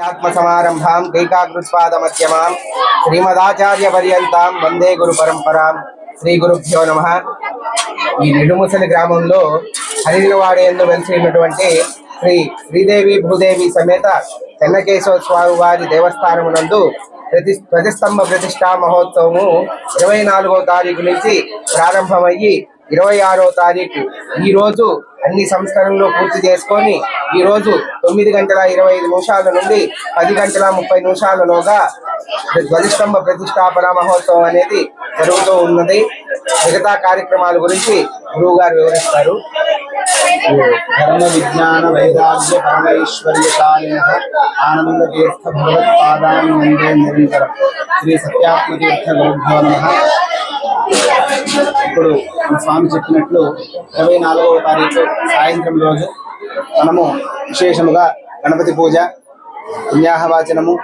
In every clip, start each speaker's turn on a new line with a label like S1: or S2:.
S1: ఆత్మసమారంభాం కైకాగ్రుస్వాదమధ్యమాం శ్రీమదాచార్యపర్యంతాం వందే గురు పరంపరాం. శ్రీ గురుభ్యో నమః. ఈ నిడుముసలి గ్రామంలో హరిజనవాడేందు వెలిసినటువంటి శ్రీ శ్రీదేవి భూదేవి సమేత చెన్నకేశవ స్వామి వారి దేవస్థానమునందు ధ్వజస్తంభ ప్రతిష్టా మహోత్సవము 24వ తారీఖు నుంచి ప్రారంభమయ్యి 26వ తారీఖు ఈ రోజు అన్ని సంస్కరణలు పూర్తి చేసుకొని ఈ రోజు 9:25 నుండి 10:30 ధ్వజస్తంభ ప్రతిష్టాపన మహోత్సవం అనేది జరుగుతూ ఉన్నది. మిగతా కార్యక్రమాల గురించి గురువు గారు వివరిస్తారు.
S2: ధర్మ విజ్ఞాన వైరాగ్య పరమైశ్వర్యశాలినః ఆనంద తీర్థ భగవత్పాదాన్ వందే నిరంతరం. శ్రీ సత్యాత్మతీర్థ గురుభ్యో నమః. ఇప్పుడు స్వామి చెప్పినట్లు 24వ తారీఖు సాయంత్రం రోజు మనము విశేషముగా గణపతి పూజ, పుణ్యాహవాచనము,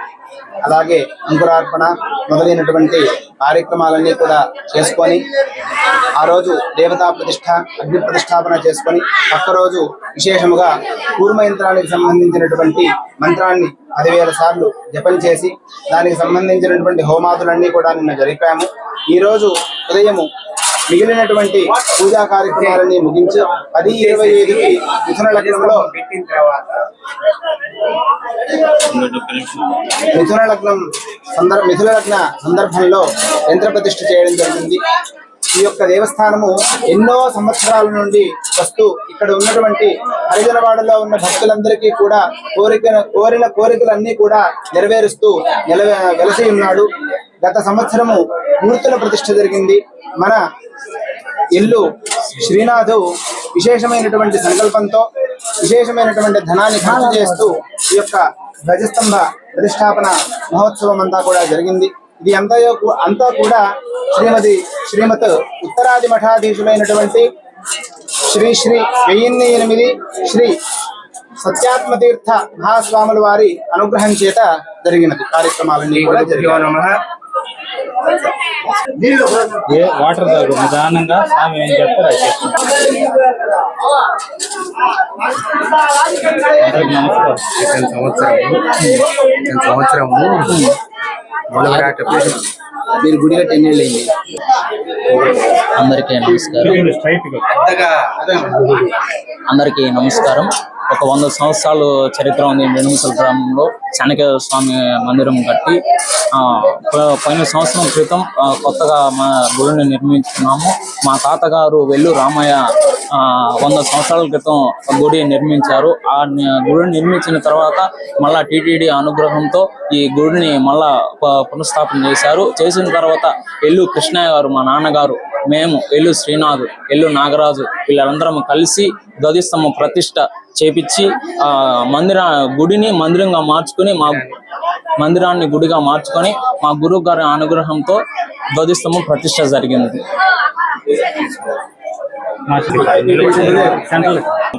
S2: అలాగే అంకురార్పణ మొదలైనటువంటి కార్యక్రమాలన్నీ కూడా చేసుకొని ఆ రోజు దేవతా ప్రతిష్ట, అగ్ని ప్రతిష్టాపన చేసుకొని పక్క రోజు విశేషముగా కూర్మ యంత్రానికి సంబంధించినటువంటి మంత్రాన్ని 10,000 సార్లు జపం చేసి దానికి సంబంధించినటువంటి హోమాదులన్నీ కూడా నిన్న జరిపాము. ఈ రోజు ఉదయము మిగిలినటువంటి పూజా కార్యక్రమాలన్నీ ముగించి 10:25కి మిథున లగ్నంలో మిథున లగ్న సందర్భంలో యంత్ర ప్రతిష్ఠ చేయడం జరిగింది. ఈ యొక్క దేవస్థానము ఎన్నో సంవత్సరాల నుండి వస్తూ ఇక్కడ ఉన్నటువంటి హరిజనవాడలో ఉన్న భక్తులందరికీ కూడా కోరిన కోరికలన్నీ కూడా నెరవేరుస్తూ వెలసి ఉన్నాడు. గత సంవత్సరము మూర్తుల ప్రతిష్ఠ జరిగింది. మన ఇల్లు శ్రీనాథు విశేషమైనటువంటి సంకల్పంతో విశేషమైనటువంటి ధనాన్ని ఖర్చు చేస్తూ ఈ యొక్క ధ్వజస్తంభ ప్రతిష్టాపన మహోత్సవం అంతా కూడా జరిగింది. ఇది అంతా కూడా శ్రీమత్ ఉత్తరాది మఠాధీశులైనటువంటి శ్రీ 1008 శ్రీ సత్యాత్మతీర్థ మహాస్వాముల వారి అనుగ్రహం చేత జరిగినది. కార్యక్రమాలన్నీ కూడా జరిగాయి.
S3: వాటర్ తాగు నిదానంగా స్వామి ఏం చెప్తారు
S1: సంవత్సరము
S2: మీరు గుడి కట్టి ఎన్ని ఏళ్ళు అయింది?
S4: అందరికీ నమస్కారం. ఒక 100 సంవత్సరాలు చరిత్ర ఉంది నిడుముసలి గ్రామంలో. చెన్నకేశవ స్వామి మందిరం కట్టి పోయిన సంవత్సరం క్రితం కొత్తగా మా గుడిని నిర్మించుకున్నాము. మా తాతగారు వెల్లు రామయ్య 100 సంవత్సరాల క్రితం గుడి నిర్మించారు. ఆ గుడిని నిర్మించిన తర్వాత మళ్ళా టీటీడీ అనుగ్రహంతో ఈ గుడిని మళ్ళా పునఃస్థాపన చేశారు. చేసిన తర్వాత ఎల్లు కృష్ణయ్య గారు, మా నాన్నగారు, మేము, ఎల్లు శ్రీనాథ్, ఎల్లు నాగరాజు వీళ్ళందరం కలిసి ధ్వజస్తంభ ప్రతిష్ట చేపించి గుడిని మందిరంగా మార్చుకుని మందిరాన్ని గుడిగా మార్చుకొని మా గురువు గారి అనుగ్రహంతో ధ్వజస్తంభం ప్రతిష్ట జరిగింది.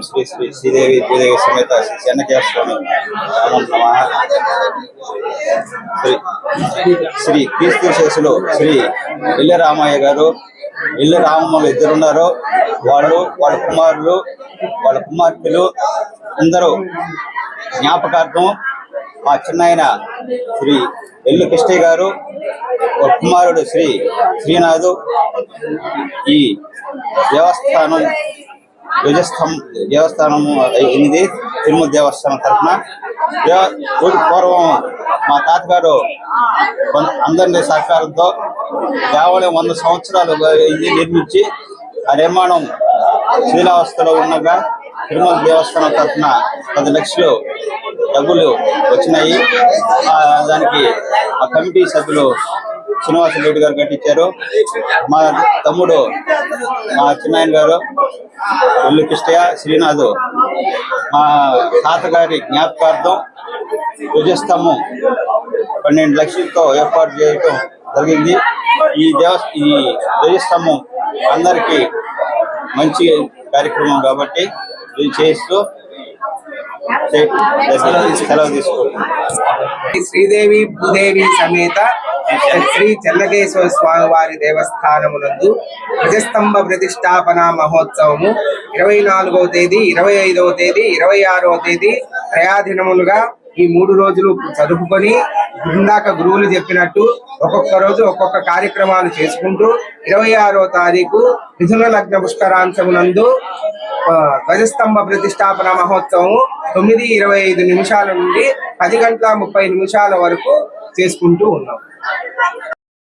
S2: శ్రీ శ్రీదేవి భూదేవి సమేత శ్రీ చెన్నకేశవ శ్రీ క్రీస్తు శేషులు శ్రీ ఇళ్ళ రామయ్య గారు, ఇళ్ళ రామమ్మలు ఇద్దరున్నారు. వాళ్ళ కుమారులు, వాళ్ళ కుమార్తెలు అందరూ జ్ఞాపకార్థం మా చిన్నాయన శ్రీ ఎల్లు కృష్ణయ్య గారు, ఒక కుమారుడు శ్రీ శ్రీనాథు ఈ దేవస్థానము 8 తిరుమల దేవస్థానం తరఫున పూర్వం మా తాతగారు అందరి సహకారంతో దేవాలయం 100 సంవత్సరాలు నిర్మించి ఆ నిర్మాణం శిథిలావస్థలో ఉండగా తిరుమల దేవస్థానం తరఫున 10 లక్షలు డబ్బులు వచ్చినాయి. దానికి ఆ కమిటీ సభ్యులు శ్రీనివాస రెడ్డి గారు కట్టించారు. మా తమ్ముడు, మా చిన్నాయన గారు ఎల్లు కృష్ణయ్య, శ్రీనాథ్ మా తాతగారి జ్ఞాపకార్థం ధ్వజస్తంభం 12 లక్షలతో ఏర్పాటు చేయడం జరిగింది. ఈ ధ్వజస్తంభం అందరికీ మంచి కార్యక్రమం కాబట్టి ఇది చేస్తూ సెలవు తీసుకుంటాం.
S1: శ్రీదేవి భూదేవి సమేత శ్రీ చెన్నకేశవ స్వామి వారి దేవస్థానమునందు ధ్వజస్తంభ ప్రతిష్టాపన మహోత్సవము 24వ తేదీ, 25వ తేదీ, 26వ తేదీ త్రయాదినములుగా ఈ 3 రోజులు జరుపుకొని ఇందాక గురువులు చెప్పినట్టు ఒక్కొక్క రోజు ఒక్కొక్క కార్యక్రమాలు చేసుకుంటూ 26వ తారీఖు మిథున లగ్న పుష్కరాంశమునందు ధ్వజస్తంభ ప్రతిష్టాపన మహోత్సవం 9:25 నుండి 10:30 వరకు చేసుకుంటూ ఉన్నాం.